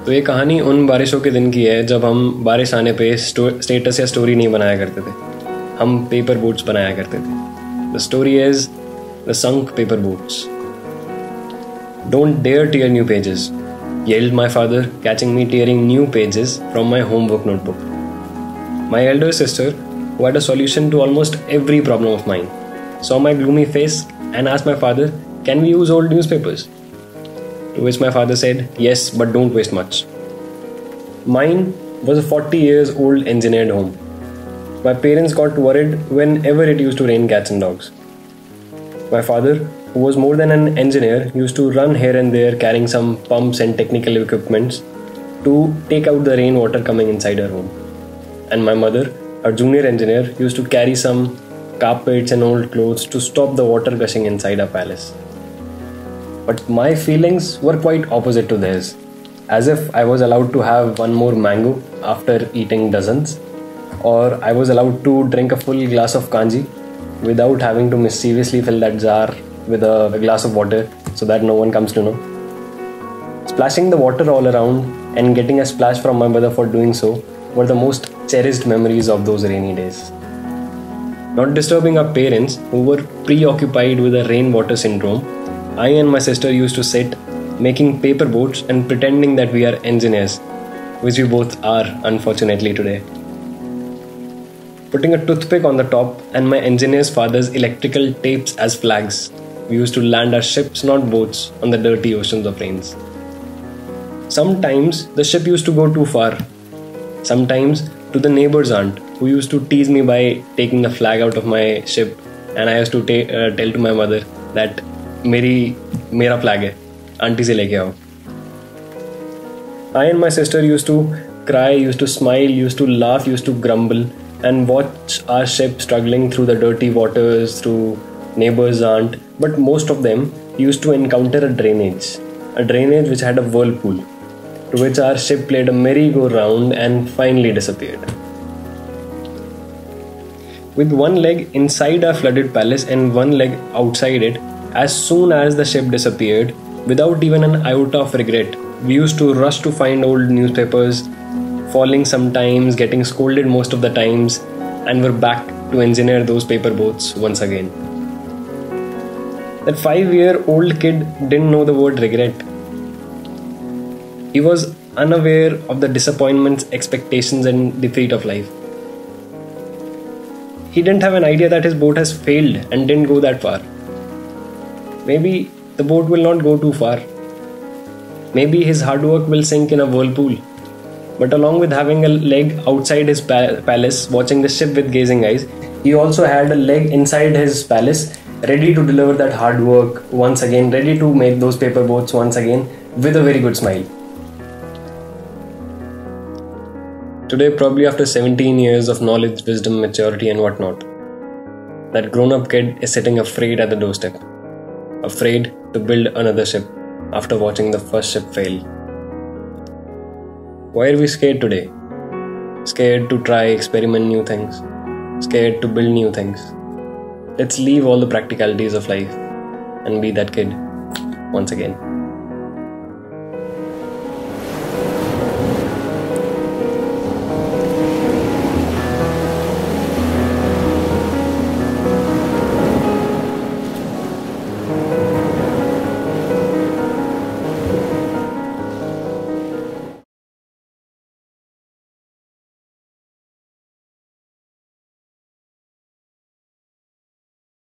तो ये कहानी उन बारिशों के दिन की है जब हम बारिश आने पे स्टेटस या स्टोरी नहीं बनाया करते थे, हम पेपर बोट्स बनाया करते थे. The story is the sunk paper boats. Don't dare tear new pages, yelled my father, catching me tearing new pages from my homework notebook. My elder sister, who had a solution to almost every problem of mine, saw my gloomy face and asked my father, "Can we use old newspapers?" To which my father said, "Yes, but don't waste much." Mine was a 40 years old engineered home. My parents got worried whenever it used to rain cats and dogs. My father, who was more than an engineer, used to run here and there carrying some pumps and technical equipments to take out the rainwater coming inside her home. And my mother, a junior engineer, used to carry some carpets and old clothes to stop the water gushing inside our palace. But my feelings were quite opposite to theirs, as if I was allowed to have one more mango after eating dozens, or I was allowed to drink a full glass of kanji without having to mischievously fill that jar with a glass of water so that no one comes to know. Splashing the water all around and getting a splash from my mother for doing so were the most cherished memories of those rainy days. Not disturbing our parents, who were preoccupied with the rainwater syndrome, I and my sister used to sit making paper boats and pretending that we are engineers, which we both are, unfortunately, today. Putting a toothpick on the top and my engineer's father's electrical tapes as flags, we used to land our ships, not boats, on the dirty oceans of rains. Sometimes the ship used to go too far. Sometimes to the neighbor's aunt, who used to tease me by taking a flag out of my ship, and I used to tell to my mother that मेरा flag है, aunty से लेके आओ. I and my sister used to cry, used to smile, used to laugh, used to grumble, and watch our ship struggling through the dirty waters, through neighbor's aunt. But most of them used to encounter a drainage which had a whirlpool, to which our ship played a merry-go-round and finally disappeared. With one leg inside our flooded palace and one leg outside it, as soon as the ship disappeared, without even an iota of regret, we used to rush to find old newspapers, falling sometimes, getting scolded most of the times, and were back to engineer those paper boats once again. That 5-year-old kid didn't know the word regret. He was unaware of the disappointments, expectations, and defeat of life. He didn't have an idea that his boat has failed and didn't go that far. Maybe the boat will not go too far. Maybe his hard work will sink in a whirlpool. But along with having a leg outside his palace, watching the ship with gazing eyes, he also had a leg inside his palace, ready to deliver that hard work once again, ready to make those paper boats once again, with a very good smile. Today, probably after 17 years of knowledge, wisdom, maturity and whatnot, that grown-up kid is sitting afraid at the doorstep, afraid to build another ship after watching the first ship fail. Why are we scared today? Scared to try, experiment new things, scared to build new things. Let's leave all the practicalities of life and be that kid once again.